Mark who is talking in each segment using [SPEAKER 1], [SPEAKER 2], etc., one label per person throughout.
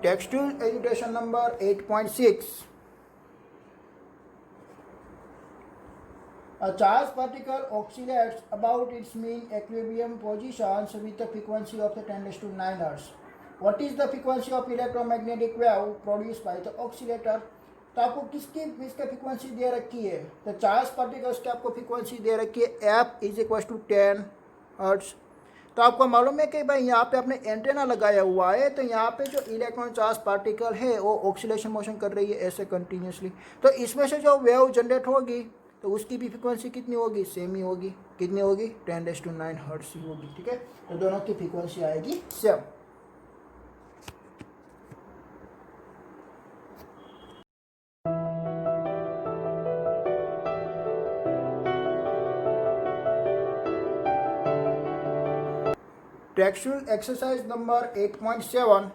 [SPEAKER 1] Textual agitation number 8.6. A charged particle oscillates about its mean equilibrium positions with a frequency of 10⁹ Hz. What is the frequency of electromagnetic wave produced by the oscillator? तो आपको किसकी इसका frequency दे रखी है, तो charge particles की आपको frequency दे रखी है f = 10 हर्ट्ज। तो आपको मालूम है कि भाई यहाँ पे आपने एंटेना लगाया हुआ है, तो यहाँ पे जो इलेक्ट्रॉन चार्ज पार्टिकल है वो ऑक्सीलेशन मोशन कर रही है ऐसे कंटिन्यूसली। तो इसमें से जो वेव जनरेट होगी तो उसकी भी फ्रीक्वेंसी कितनी होगी, सेम ही होगी। कितनी होगी, 10⁹ हर्ट्ज ही होगी। ठीक है, तो दोनों की फ्रीक्वेंसी आएगी same. Textual exercise number 8.7.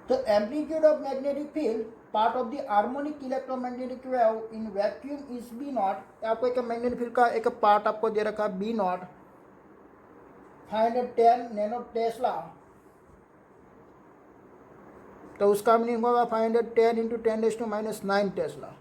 [SPEAKER 1] The amplitude of magnetic field part of the harmonic electromagnetic wave in vacuum is B0। आपको एक मैग्नेटिक फील्ड का एक पार्ट आपको दे रखा B0, 510 नैनो टेस्ला। तो उसका मीनिंग होगा 510 × 10⁻⁹ Tesla.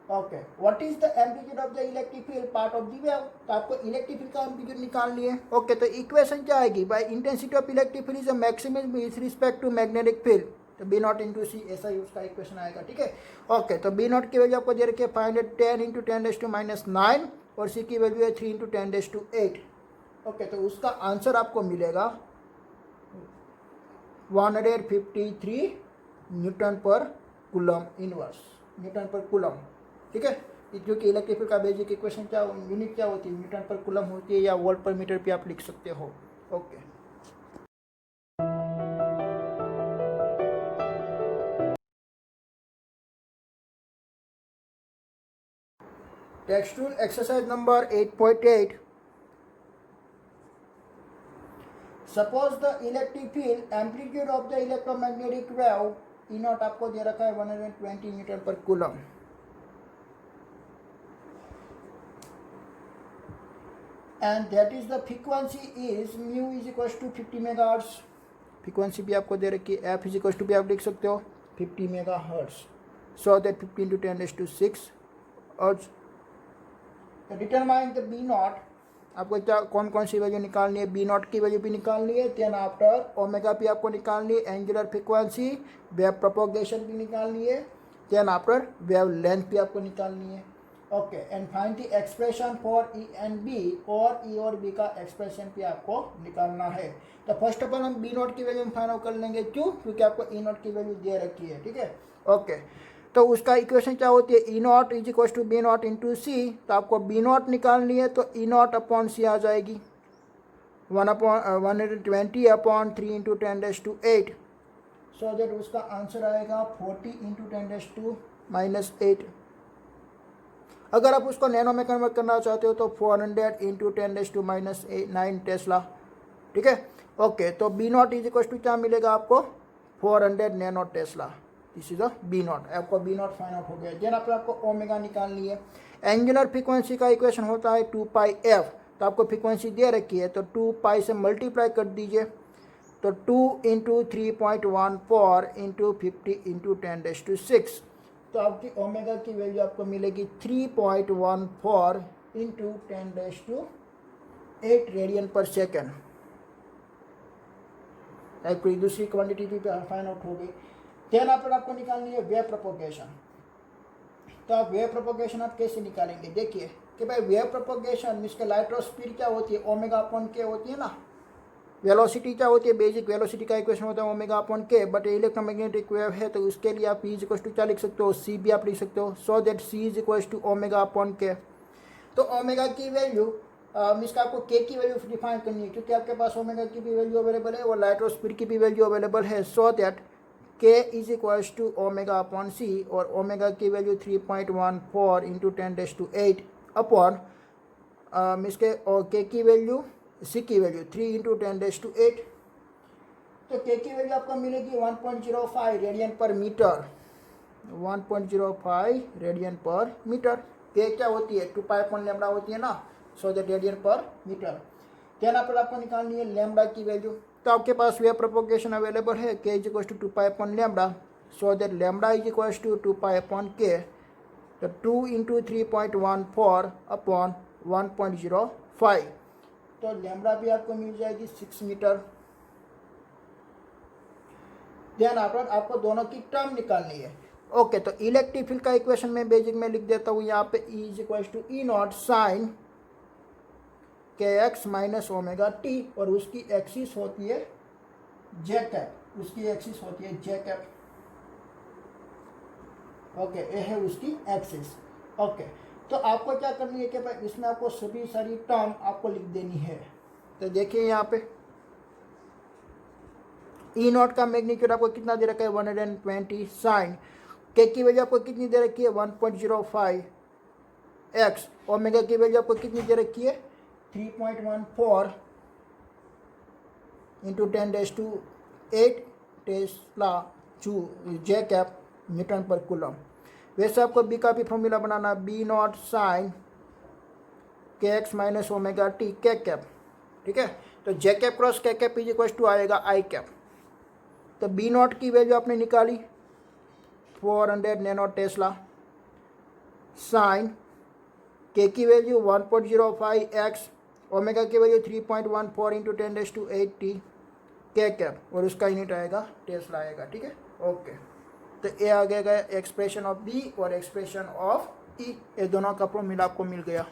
[SPEAKER 1] Okay, what is the amplitude of the electric field part of the wave. तो आपको इलेक्ट्रिक फील्ड का एम्पलीट्यूड निकालनी है। ओके, तो इक्वेशन क्या आएगी, by intensity of electric field is a maximum with respect to magnetic field, तो B0 × C, ऐसा ही उसका इक्वेशन आएगा। ठीक है, ओके, तो B0 की वैल्यू आपको दे रखी है 510 × 10⁻⁹ और C की वैल्यू है 3 × 10⁸। ओके, तो उसका आंसर आपको मिलेगा 153 न्यूटन पर कूलम इनवर्स, न्यूटन पर कूलम। ठीक है, क्योंकि इलेक्ट्रिक फील्ड का बेसिक इक्वेशन क्या, यूनिट क्या होती है, न्यूटन पर कूलम होती है, या वोल्ट पर मीटर भी आप लिख सकते हो। Okay, textual exercise number 8.8। Suppose the electric field amplitude of the electromagnetic wave E0 आपको दे रखा है 120 न्यूटन पर coulomb, and that is the frequency is mu = 50 megahertz. Frequency भी आपको दे रखी है, f = भी आप लिख सकते हो 50 megahertz. So that 50 × 10⁶ hertz. Determine the B0। आपको क्या कौन कौन सी वैल्यू निकालनी है, B0 की वैल्यू भी निकालनी है, देन आफ्टर ओमेगा भी आपको निकालनी है, एंगुलर फ्रीक्वेंसी, वेव प्रोपोगेशन भी निकालनी है, देन आफ्टर वेव लेंथ भी आपको निकालनी है। Okay, and find the expression for E and B, और E और B का एक्सप्रेशन भी आपको निकालना है। तो फर्स्ट ऑफ ऑल हम B0 की वैल्यू फाइंड आउट कर लेंगे, क्यों, क्योंकि आपको E0 की वैल्यू दे रखी है। ठीक है, ओके, तो उसका इक्वेशन क्या होती है, E0 = B0 × C। तो आपको B0 निकालनी है, तो E0/C आ जाएगी 120/3 × 10⁸। सो दैट उसका आंसर आएगा 40 × 10⁻⁸। अगर आप उसको नैनो में कन्वर्ट करना चाहते हो तो 400 × 10⁻⁹ टेस्ला। ठीक है, ओके, तो B0 = क्या मिलेगा आपको, 400 nano Tesla. This is B0। आपको B0 फाइंड आउट हो गया। देन आपको ओमेगा निकालनी है। एंगुलर फ्रीक्वेंसी का इक्वेशन होता है 2πf। तो आपको फ्रीक्वेंसी दे रखी है, तो 2π से मल्टीप्लाई कर दीजिए, तो 2 × 3.14 × 50 × 10⁶। तो आपकी ओमेगा की वैल्यू आपको मिलेगी 3.14 × 10⁸ रेडियन पर सेकेंड। कोई दूसरी क्वांटिटी भी फाइंड आउट हो गई। देन आपको निकालनी है वेव प्रोपोगेशन। तो आप वेव प्रोपोगेशन आप कैसे निकालेंगे, देखिए कि भाई वेव प्रोपोगेशन मीन्स के लाइट और स्पीड क्या होती है, ओमेगा/k होती है ना। वेलोसिटी क्या होती है, बेसिक वेलोसिटी का इक्वेशन होता है ओमेगा/k, बट इलेक्ट्रोमैग्नेटिक वेव है तो उसके लिए आप E = क्या लिख सकते हो, C भी आप लिख सकते हो। So that C = ओमेगा/k। तो ओमेगा की वैल्यू मीन्स आपको k की वैल्यू डिफाइन करनी है, क्योंकि आपके पास ओमेगा की भी वैल्यू अवेलेबल है और लाइट और स्पीड की भी वैल्यू अवेलेबल है। सो दैट k = ओमेगा/c, और ओमेगा की वैल्यू 3.14 × 10⁸ अपॉन मीन्स के k की वैल्यू, C की वैल्यू 3 × 10⁸। तो k की वैल्यू आपको मिलेगी 1.05 रेडियन पर मीटर, 1.05 रेडियन पर मीटर। k क्या होती है, 2π/λ होती है ना, सो दैट रेडियन पर मीटर। देन पर आपको निकालनी है लैम्बडा की वैल्यू। तो आपके पास वेव प्रोपोगेशन अवेलेबल है k is equal to 2 pi upon lambda, so that lambda is equal to 2 pi upon k, तो 2 इंटू 3.14 अपॉन 1.05, तो लैम्बडा भी आपको मिल जाएगी 6 मीटर। देन आपको दोनों की टर्म निकालनी है। ओके, तो इलेक्ट्रिक फील्ड का इक्वेशन में बेसिक में लिख देता हूँ यहाँ पे, E is equal to E not sine k x minus omega T, और उसकी एक्सिस होती है जे कैप, उसकी एक्सिस होती है जे कैप। ओके, ये है उसकी एक्सिस। ओके, तो आपको क्या करनी है कि भाई इसमें आपको सभी सारी टर्म आपको लिख देनी है। तो देखिए यहाँ पे ई नॉट का मैग्नीट्यूड आपको कितना दे रखा है 120 साइन, के की वैल्यू आपको कितनी दे रखी है 1.05 एक्स, ओमेगा की वैल्यू आपको कितनी दे रखी है 3.14 into 10⁸ tesla J cap newton पर कूलम। वैसे आपको बी का भी फॉर्मूला बनाना, B not sine k x minus omega T k cap, ठीक है। तो J cap cross k cap is equal to आएगा आई कैप। तो बी नॉट की वैल्यू आपने निकाली 400 नैनो टेस्ला, साइन के की वैल्यू 1.05 एक्स, ओमेगा की value 3.14 into 10⁸ T k cap, और उसका यूनिट आएगा टेस्ला आएगा, ठीक है। ओके, तो ये आ गया एक्सप्रेशन ऑफ बी और एक्सप्रेशन ऑफ ई, ये दोनों का फॉर्मूला आपको मिल गया।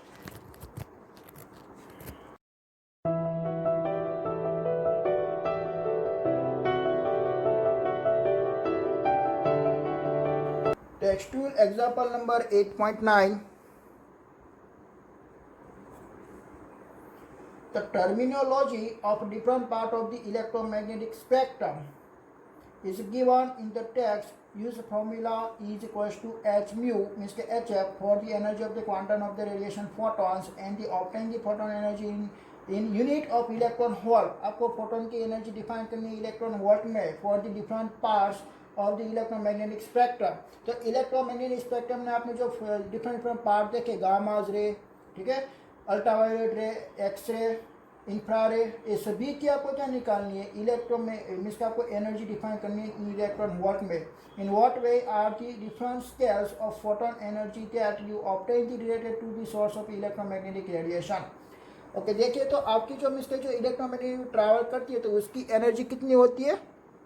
[SPEAKER 1] Textual example number 8.9. The terminology of different part of the electromagnetic spectrum is given in the text. Use formula E is equals to h mu, means hf, for the energy of the quantum of the radiation photons and the obtain the photon energy in unit of electron volt. आपको photon की energy define करनी है electron volt में for the different parts of the electromagnetic spectrum. तो electromagnetic spectrum में आपने जो different part देखे, गामाज रे, ठीक है, अल्ट्रावायलेट रे, एक्सरे, इंफ्रारे, ये सभी की आपको क्या निकालनी है इलेक्ट्रो में, मीन्स का आपको एनर्जी डिफाइन करनी है इलेक्ट्रॉन वोल्ट में। In what way are the different scales of photon energy that you obtain the related to the source of electromagnetic radiation. Okay, देखिए तो आपकी जो मिस्टेक जो इलेक्ट्रोमैग्नेटिक ट्रैवल करती है तो उसकी एनर्जी कितनी होती है,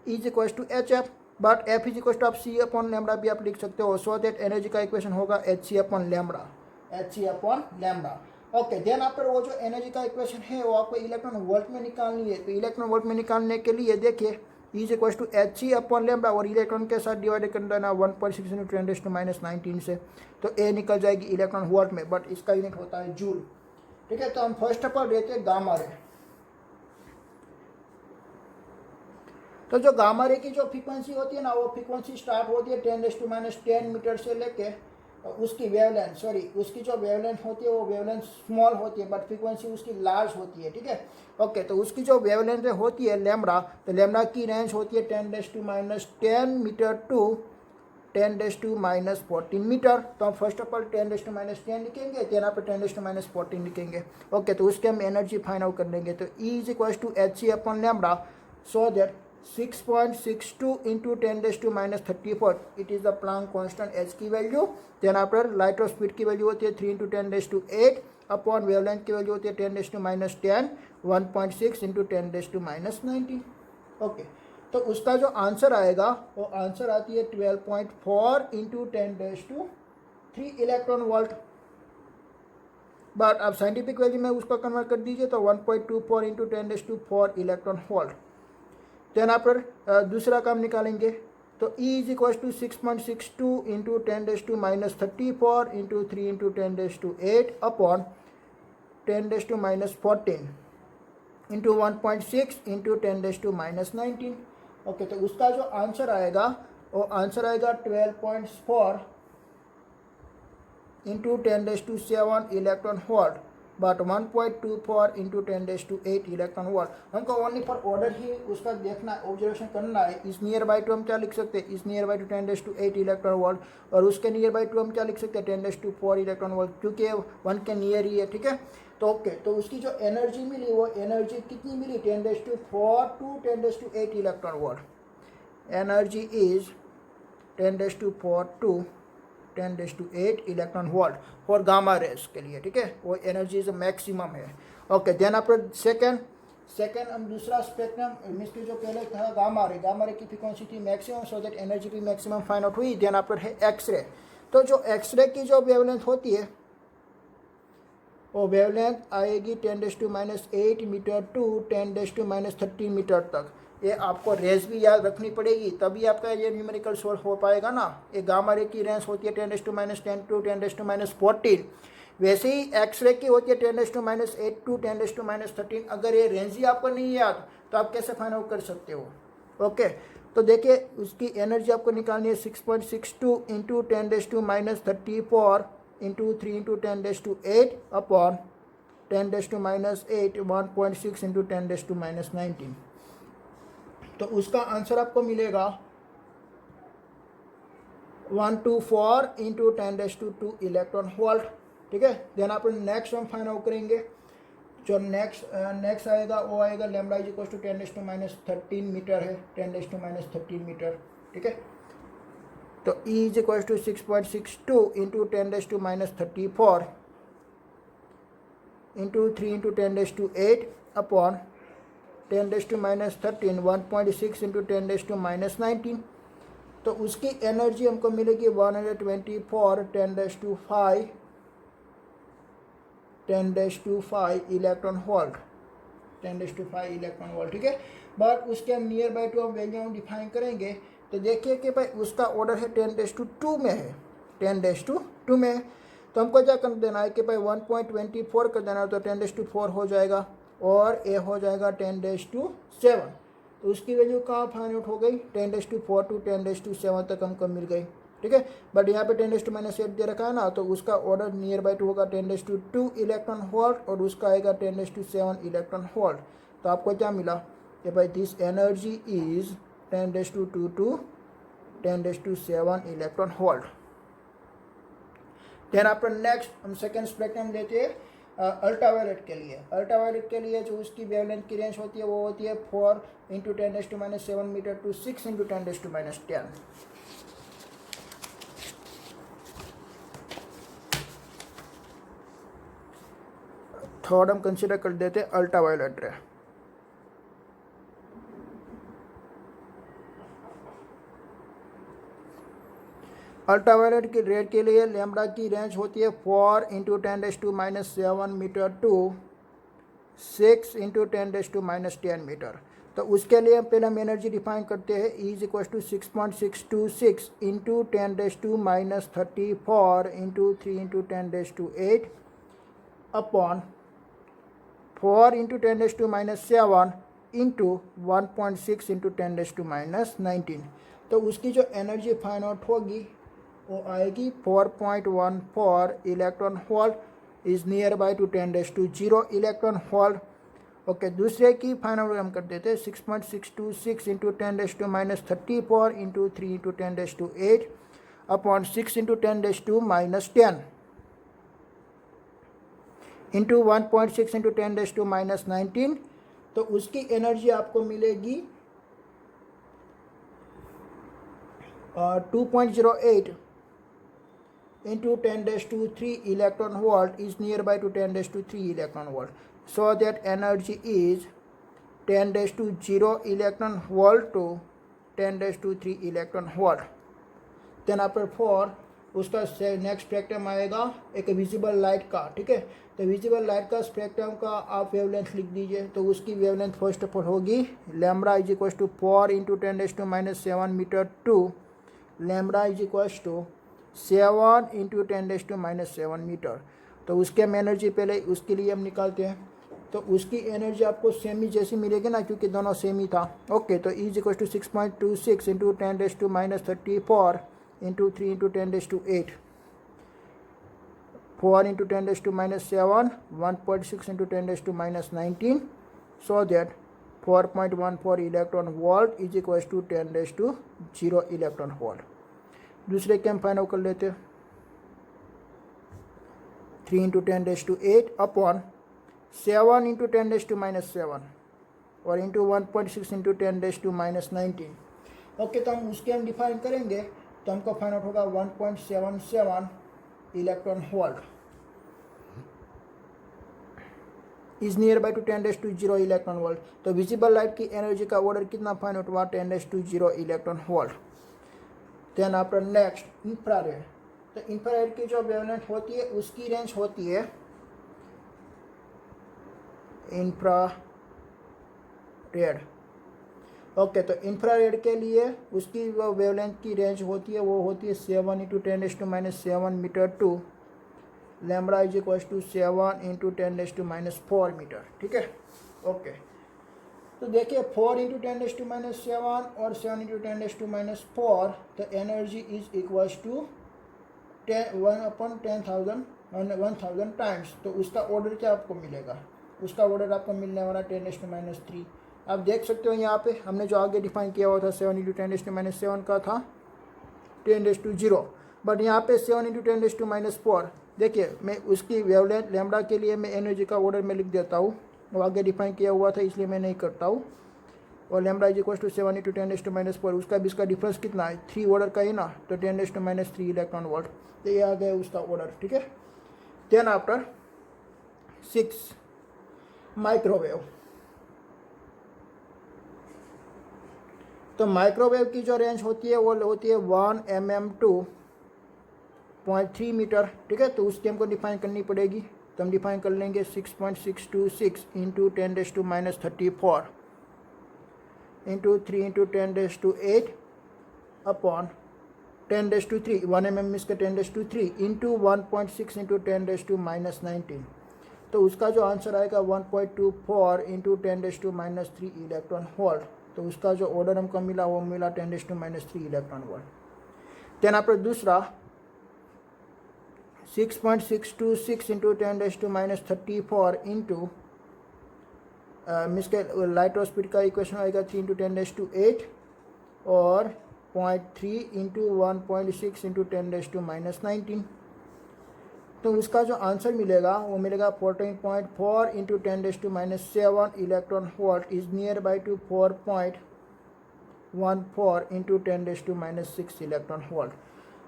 [SPEAKER 1] E is equal to H F, but F is equal to आप सी अपॉन लैम्बडा भी आप लिख सकते हो, सो दैट एनर्जी का इक्वेशन होगा H C upon lambda, H C upon lambda. Okay, then after वो जो एनर्जी का इक्वेशन है वो आपको इलेक्ट्रॉन वोल्ट में निकालनी है। तो इलेक्ट्रॉन वोल्ट में निकालने के लिए देखिए E is equal to H C upon lambda, और इलेक्ट्रॉन के साथ डिवाइड कर देना 1.6 इंटू 10⁻⁻19 से, तो ए निकल जाएगी इलेक्ट्रॉन वोल्ट में, बट इसका यूनिट होता है जूल, ठीक है। तो हम फर्स्ट ऑफ ऑल लेते हैं गामा रे। तो जो गामा रे की जो फ्रीक्वेंसी होती है ना, वो फ्रीक्वेंसी स्टार्ट होती है 10⁻10 मीटर से लेके, उसकी वेवलेंथ, सॉरी उसकी जो वेवलेंथ होती है वो वेवलेंथ स्मॉल होती है, बट फ्रीक्वेंसी उसकी लार्ज होती है, ठीक है। ओके, तो उसकी जो वेवलेंथ होती है लैम्बडा, तो लैम्बडा की रेंज होती है 10⁻10 मीटर टू 10⁻14 मीटर। तो हम फर्स्ट ऑफ ऑल 10⁻10 लिखेंगे, देन आप 10⁻14 लिखेंगे। ओके, तो उसके हम एनर्जी फाइंड आउट कर लेंगे। तो E is equal to H C upon lambda, so that 6.62 into 10⁻34, it is the Planck constant H की value. Then after light of speed की वैल्यू होती है 3 इंटू 10⁸ अपॉन वेवलेंथ की वैल्यू होती है 10⁻10, 1.6 इंटू 10⁻19। ओके, तो उसका जो आंसर आएगा वो आंसर आती है 12.4 इंटू 10⁻3 इलेक्ट्रॉन वोल्ट, बट आप साइंटिफिक वैल्यू में उसको कन्वर्ट कर दीजिए तो 1.24 into 10⁻4 electron volt. Then after दूसरा काम निकालेंगे, तो E is equal to 6.62 into 10⁻34 into 3 into 10⁸ upon 10⁻14 into 1.6 into 10⁻19। Okay, तो उसका जो आंसर आएगा वो आंसर आएगा 12.4 into 10⁻7 electron volt, but 1.24 into 10⁸ electron volt. हमको ओनली फॉर ऑर्डर ही उसका देखना, ऑब्जर्वेशन करना है। इस नियर बाई टू हम क्या लिख सकते हैं, इस near by two 10⁸ electron volt, और उसके नियर बाई टू हम क्या लिख सकते हैं 10⁻4 इलेक्ट्रॉन वोल्ट, क्योंकि 1 के नियर ही है, ठीक है। तो ओके, तो उसकी जो एनर्जी मिली वो एनर्जी कितनी मिली, 10⁴ to 10⁸ electron volt. Energy is 10⁴ to 10⁸ electron volt for gamma rays के लिए, ठीक है, वो एनर्जी जो मैक्सिमम है। ओके, देन आफ्टर सेकेंड हम दूसरा स्पेक्ट्रम मीन्स की जो पहले था गामा रे की फ्रीक्वेंसी थी मैक्सिमम, सो दैट एनर्जी भी मैक्सिमम फाइंड आउट हुई। देन आफ्टर है एक्सरे। तो जो एक्सरे की जो वेवलेंथ होती है वो वेवलेंथ आएगी 10⁻⁸ मीटर टू 10⁻13 मीटर तक। ये आपको रेंज भी याद रखनी पड़ेगी, तभी आपका ये न्यूमेरिकल सोल्व हो पाएगा ना। ये गामा रे की रेंज होती है 10⁻10 टू 10⁻14, वैसे ही एक्सरे की होती है 10⁻8 टू 10⁻13। अगर ये रेंज ही आपको नहीं याद तो आप कैसे फाइंड आउट कर सकते हो। ओके, तो देखिए उसकी एनर्जी आपको निकालनी है 6.62 into 10⁻34 into 3 into 10⁸ upon 10⁻8 1.6 into 10⁻19। तो उसका आंसर आपको मिलेगा 124 इंटू 10⁻² इलेक्ट्रॉन वोल्ट, ठीक है। देन आप नेक्स्ट हम फाइंड आउट करेंगे। जो नेक्स्ट आएगा वो आएगा lambda is equal to 10⁻13 metre है, 10⁻13 मीटर, ठीक है। तो E is equal to 6.62 into 10⁻34 into 3 into 10⁸ upon 10⁻13 1.6 into 10⁻19। तो उसकी एनर्जी हमको मिलेगी 124 10⁵ इलेक्ट्रॉन वोल्ट, 10⁵ इलेक्ट्रॉन वोल्ट, ठीक है। बट उसके हम नियर बाई टू हम वैल्यू हम डिफाइन करेंगे। तो देखिए कि भाई उसका ऑर्डर है 10⁻² में है, 10⁻² में है। तो हमको क्या कर देना है कि भाई 1.24 कर देना है, तो 10⁻4 हो जाएगा और ए हो जाएगा 10⁻7। तो उसकी वैल्यू कहाँ फाइंड आउट हो गई, 10⁻4 टू 10⁻7 तक हमको मिल गई, ठीक है। बट यहाँ पे 10⁻8 दे रखा है ना, तो उसका ऑर्डर नियर बाई 2 होगा 10⁻2 इलेक्ट्रॉन वोल्ट और उसका आएगा 10⁻7 इलेक्ट्रॉन वोल्ट। तो आपको क्या मिला कि भाई this energy is 10⁻2 to 10⁻7 electron volt. Then after next हम सेकेंड स्पेक्ट्रम लेते हैं अल्ट्रावायलेट के लिए। अल्ट्रावायलेट के लिए जो उसकी वेवलेंथ की रेंज होती है वो होती है 4 into 10⁻7 metre to 6 into 10⁻10। Third हम कंसिडर कर देते हैं अल्ट्रावायलेट रे। अल्ट्रावायलेट की रेड के लिए लैम्डा की रेंज होती है 4 into 10⁻7 metre to 6 into 10⁻10 metre. तो उसके लिए पहले हम एनर्जी डिफाइन करते हैं। E is equal to 6.626 into 10⁻34 into 3 into 10⁸ upon 4 into 10⁻7 into 1.6 into 10⁻19। तो उसकी जो एनर्जी फाइंड आउट होगी वो आएगी 4.14 electron volt is near by two 10⁻0 electron volt. Okay, दूसरे की फाइंड आउट हम कर देते हैं 6.626 into 10⁻34 into 3 into 10⁸ upon 6 into 10⁻10 into 1.6 into 10⁻19। तो उसकी एनर्जी आपको मिलेगी 2.08 into 10⁻³ electron volt is nearby to 10⁻³ electron volt. So that energy is 10⁻0 electron volt to 10⁻³ electron volt. Then after 4 उसका नेक्स्ट स्पेक्ट्रम आएगा एक विजिबल लाइट का, ठीक है। तो विजिबल लाइट का स्पेक्ट्रम का आप वेवलेंथ लिख दीजिए। तो उसकी वेवलेंथ फर्स्ट ऑफ ऑल होगी lambda is equal to 4 into 10⁻7 metre to lambda is equal to 7 into 10⁻7 metre. तो उसके हम एनर्जी पहले उसके लिए हम निकालते हैं। तो उसकी एनर्जी आपको सेम ही जैसी मिलेगी ना, क्योंकि दोनों सेम ही था। ओके, तो E is equal to 6.26 into 10⁻34 into 3 into 10⁸, 4 into 10⁻7 1.6 into 10⁻19, so that 4.14 electron volt is equal to 10⁻0 electron volt. दूसरे के हम फाइंड आउट कर लेते हैं 3 इंटू 10⁸ अपॉन 7 इंटू 10⁻⁻7 और इंटू 1.6 इंटू 10⁻⁻19। ओके, तो हम उसके हम डिफाइन करेंगे तो हमको फाइंड आउट होगा 1.77 electron volt is near by to 10⁻0 electron volt. तो विजिबल लाइट की एनर्जी का ऑर्डर कितना फाइंड आउट हुआ, 10⁻0 electron volt. Then after next infrared. तो इंफ्रारेड की जो वेवलेंथ होती है उसकी रेंज होती है इंफ्रारेड। ओके, तो इंफ्रारेड के लिए उसकी वो वेवलेंथ की रेंज होती है, वो होती है 7 into 10⁻⁻7 metre to lambda is equal to 7 into 10⁻⁻4 metre. ठीक है, ओके। तो देखिए 4 इंटू 10⁻⁻7 और 7 इंटू 10⁻⁻4, तो energy is equal to 1/10,000 times. तो उसका ऑर्डर क्या आपको मिलेगा, उसका ऑर्डर आपको मिलने वाला 10⁻3। आप देख सकते हो यहाँ पे हमने जो आगे डिफाइन किया हुआ था 7 इंटू 10⁻7 का था 10⁻0, बट यहाँ पे 7 इंटू 10⁻4। देखिए मैं उसकी वेवलेंथ लैम्बडा के लिए मैं एनर्जी का ऑर्डर में लिख देता हूँ, वो आगे डिफाइन किया हुआ था इसलिए मैं नहीं करता हूँ। और lambda is equal to 7 into 10⁻4, उसका भी इसका डिफरेंस कितना है, 3 ऑर्डर का ही ना, तो 10⁻3 इलेक्ट्रॉन वोल्ट। तो ये आ गया उसका ऑर्डर। ठीक है, देन आफ्टर 6 माइक्रोवेव। तो माइक्रोवेव की जो रेंज होती है वो होती है 1 mm टू 0.3 मीटर। ठीक है, तो उसकी हमको डिफाइन करनी पड़ेगी, तो हम डिफाइन कर लेंगे 6.626 into 10⁻34 into 3 into 10⁻8 upon 10⁻3, 1 mm इसका 10⁻3 इंटू 1.6 इंटू 10⁻⁻19। तो उसका जो आंसर आएगा 1.24 इंटू 10⁻3 इलेक्ट्रॉन वोल्ट। तो उसका जो ऑर्डर हमको मिला वो मिला 10⁻3 इलेक्ट्रॉन वोल्ट। देन आपको दूसरा 6.626 इंटू 10⁻34 इंटू मिसके लाइट और स्पीड का इक्वेशन आएगा 3 इंटू 10⁻8 और 0.3 इंटू 1.6 इंटू 10⁻19। तो उसका जो आंसर मिलेगा वो मिलेगा 14.4 into 10⁻7 electron volt is near by two 4.14 into 10⁻6 electron volt.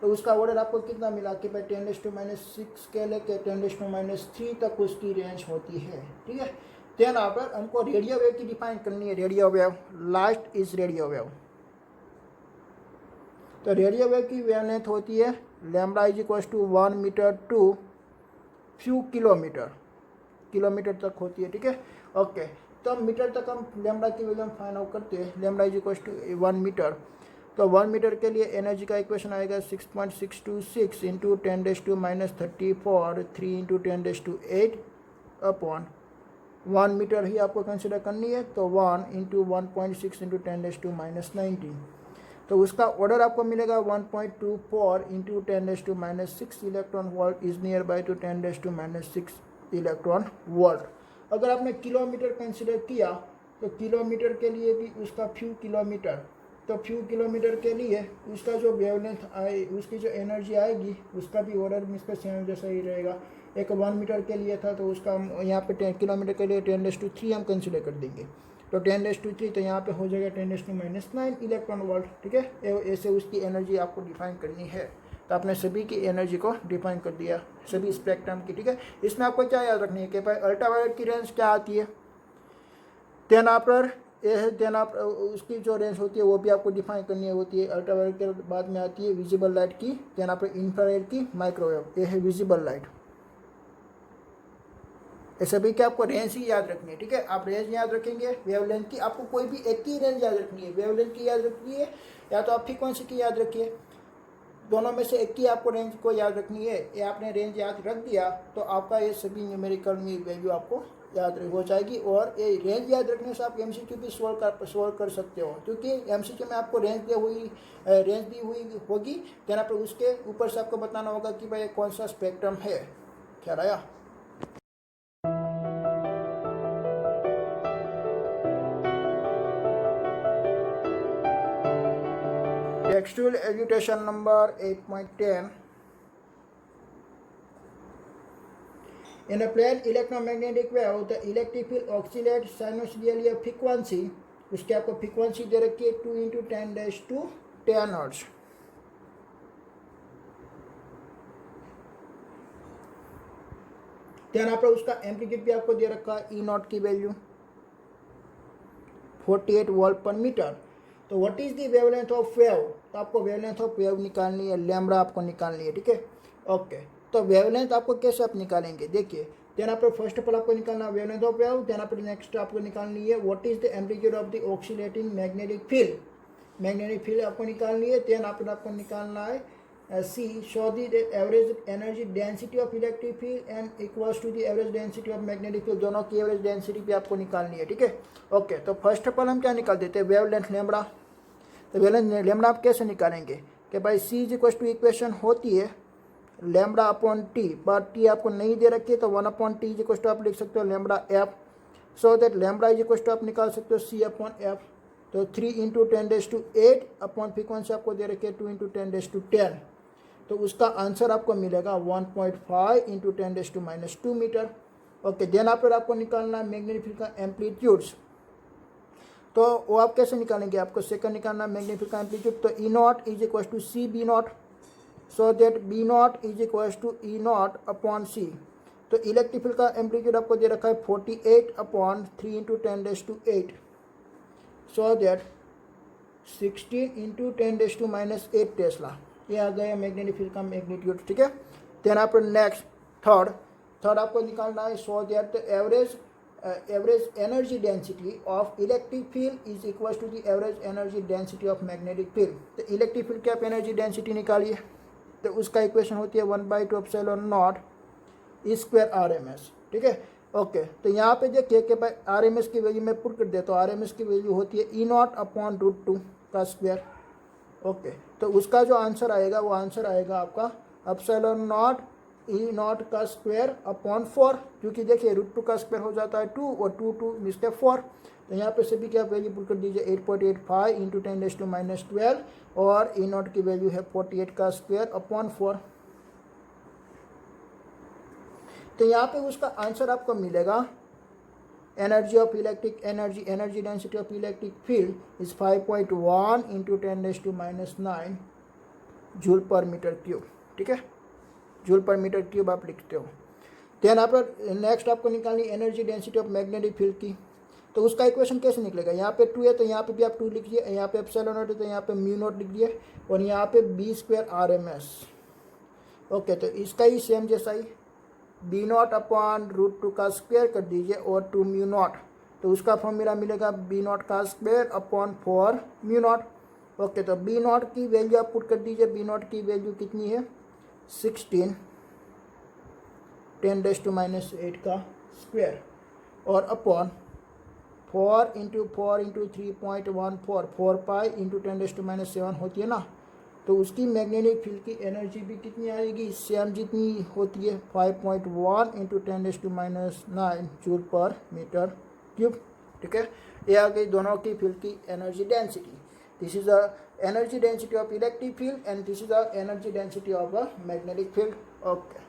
[SPEAKER 1] तो उसका ऑर्डर आपको कितना मिला कि भाई 10⁻6 के लेके 10⁻3 तक उसकी रेंज होती है। ठीक है, देन आफ्टर हमको रेडियो वेव की डिफाइन करनी है। Radio wave, light is radio wave. तो रेडियो वेव की वेवलेंथ होती है lambda is equal to 1 metre to few kilometre तक होती है। ठीक है, ओके। तो मीटर तक हम लैम्बडा की वैल्यू फाइंड आउट करते हैं, lambda is equal to 1 metre. तो 1 मीटर के लिए एनर्जी का इक्वेशन आएगा 6.626 इंटू 10⁻34 3 इंटू 10⁻8 अपॉन 1 मीटर ही आपको कंसिडर करनी है, तो 1 इंटू 1.6 इंटू 10⁻19। तो उसका ऑर्डर आपको मिलेगा 1.24 into 10⁻6 electron volt is near by two 10⁻6 electron volt. अगर आपने किलोमीटर कंसिडर किया तो किलोमीटर के लिए भी उसका फ्यू किलोमीटर, तो फ्यू किलोमीटर के लिए उसका जो वेवलेंथ आए, उसकी जो एनर्जी आएगी उसका भी ऑर्डर इसका सेम जैसा ही रहेगा। एक 1 मीटर के लिए था तो उसका यहाँ पे 10 किलोमीटर के लिए 10⁻3 हम कंसिडर कर देंगे, तो 10⁻3 तो यहाँ पे हो जाएगा 10⁻9 इलेक्ट्रॉन वोल्ट। ठीक है, ऐसे उसकी एनर्जी आपको डिफाइन करनी है। तो आपने सभी की एनर्जी को डिफाइन कर दिया, सभी स्पेक्ट्रम की। ठीक है, इसमें आपको क्या याद रखनी है कि भाई अल्ट्रावायलेट की रेंज क्या आती है, देन आफ्टर देन आप उसकी जो रेंज होती है वो भी आपको डिफाइन करनी होती है। अल्ट्रावायलेट के बाद में आती है विजिबल लाइट की, देन आफ्टर इंफ्रारेड की, माइक्रोवेव, ये है विजिबल लाइट। ये सभी की आपको रेंज ही याद रखनी है। ठीक है, आप रेंज याद रखेंगे, वेवलेंथ की आपको कोई भी एक ही रेंज याद रखनी है, वेवलेंथ की याद रखनी है या तो आप फ्रीक्वेंसी की याद रखिए, दोनों में से एक की आपको रेंज को याद रखनी है। ये आपने रेंज याद रख दिया तो आपका ये सभी न्यूमेरिकल में वैल्यू आपको याद हो जाएगी। और ये रेंज याद रखने से आप एमसीक्यू भी सोल्व कर सकते हो, क्योंकि एमसीक्यू में आपको रेंज दी हुई होगी, देन आप उसके ऊपर से आपको बताना होगा कि भाई कौन सा स्पेक्ट्रम है। ख्याल आया? Textual education number 8.10। In a plain electromagnetic wave, the electric field oscillates sinusoidally a frequency, उसकी आपको फ्रीक्वेंसी दे रखी है 2 × 10⁻10 हर्ट्ज। ध्यान आप उसका एम्पलीट्यूड भी आपको दे रखा है ई नॉट की वैल्यू 48 वोल्ट पर मीटर। तो what is the wavelength of wave, तो आपको वेवलेंथ ऑफ वेव निकालनी है, लैम्बडा आपको निकालनी है, ठीक है। ओके, तो वेवलेंथ आपको कैसे आप निकालेंगे, देखिए देन आपको फर्स्ट ऑफ ऑल आपको निकालना वेवलेंथ ऑफ वेव, देन आपको नेक्स्ट आपको निकालनी है what is the amplitude of the oscillating magnetic field, magnetic field आपको निकालनी है। देन आपको निकालना है see show the average energy density of electric field and equals to the average density of magnetic field, दोनों की एवरेज डेंसिटी भी आपको निकालनी है, ठीक है। ओके, तो फर्स्ट ऑफ ऑल हम क्या निकाल देते हैं, वेवलेंथ लैम्बडा। तो वेवलेंथ लैम्बडा आप कैसे निकालेंगे कि भाई सी इज इक्वल टू इक्वेशन होती है lambda upon T, but T आपको नहीं दे रखी है तो 1/t इज इक्वल टू आप लिख सकते हो lambda F, so that lambda is equal to आप निकाल सकते हो सी अपॉन एफ। तो 3 × 10⁸ अपॉन फ्रीक्वेंसी आपको दे रखी है 2 × 10⁻10, तो उसका आंसर आपको मिलेगा 1.5 × 10⁻2 मीटर। ओके, देन आपको निकालना है मैग्नेटिक फील्ड का एम्पलीट्यूड्स, तो वो आप कैसे निकालेंगे, आपको सेकंड निकालना है मैग्नेटिक फील्ड का एम्पलीट्यूड। तो E naught is equal to C B naught, so that B naught is equal to E naught upon C. तो इलेक्ट्रिक फील्ड का एम्पलीट्यूड आपको दे रखा है 48/3 × 10⁸8, सो दैट 16 × 10⁻8 टेस्ला, ये आ गया मैग्नेटिक फील्ड का मैग्नीट्यूड, ठीक है। देन आपको नेक्स्ट थर्ड आपको निकालना है so that average energy density of electric field is equal to the average energy density of magnetic field. तो इलेक्ट्रिक फील्ड की आप एनर्जी डेंसिटी निकालिए, तो उसका इक्वेशन होती है 1/2 ε0 2 ठीक है। ओके, तो यहाँ पे देखिए कि भाई RMS की वैल्यू मैं पुट कर देता हूँ, RMS की वैल्यू होती है E0/√2 का स्क्वायर। ओके, तो उसका जो आंसर आएगा वो आंसर आएगा आपका ε0 E0 का स्क्वायर अपॉन 4, क्योंकि देखिए √2 का स्क्वायर हो जाता है 2 और 2 मिलते 4, तो यहाँ पे सभी की आप वैल्यू पुट कर दीजिए 8.85 × 10⁻12 और E0 की वैल्यू है 48 का स्क्वायर अपॉन 4। तो यहाँ पे उसका आंसर आपको मिलेगा energy of electric energy density of electric field is 5.1 × 10⁻9 joule per metre cube, ठीक है, जूल पर मीटर क्यूब आप लिखते हो। देन आप नेक्स्ट आपको निकालनी energy density of magnetic field की, तो उसका इक्वेशन कैसे निकलेगा, यहाँ पे 2 है तो यहाँ पे भी आप 2 लिखिए, यहाँ पे ε0 है तो यहाँ पे μ0 लिख दिए और यहाँ पे b² RMS। ओके, तो इसका ही सेम जैसा ही b0/√2 का स्क्वायर कर दीजिए और 2 μ0, तो उसका फॉर्मूला मिलेगा b0 का स्क्वायर अपॉन 4 μ0। ओके, तो b0 की वैल्यू आप पुट कर दीजिए, b0 की वैल्यू कितनी है 16 10⁻8 का स्क्वायर और अपॉन 4 × 4 × 3.14 4π × 10⁻7 होती है ना, तो उसकी मैग्नेटिक फील्ड की एनर्जी भी कितनी आएगी, सेम जितनी होती है 5.1 × 10⁻9 जूल पर मीटर क्यूब, ठीक है। ये आ गई दोनों की फील्ड की energy density. This is the energy density of electric field and this is the energy density of a magnetic field. Okay.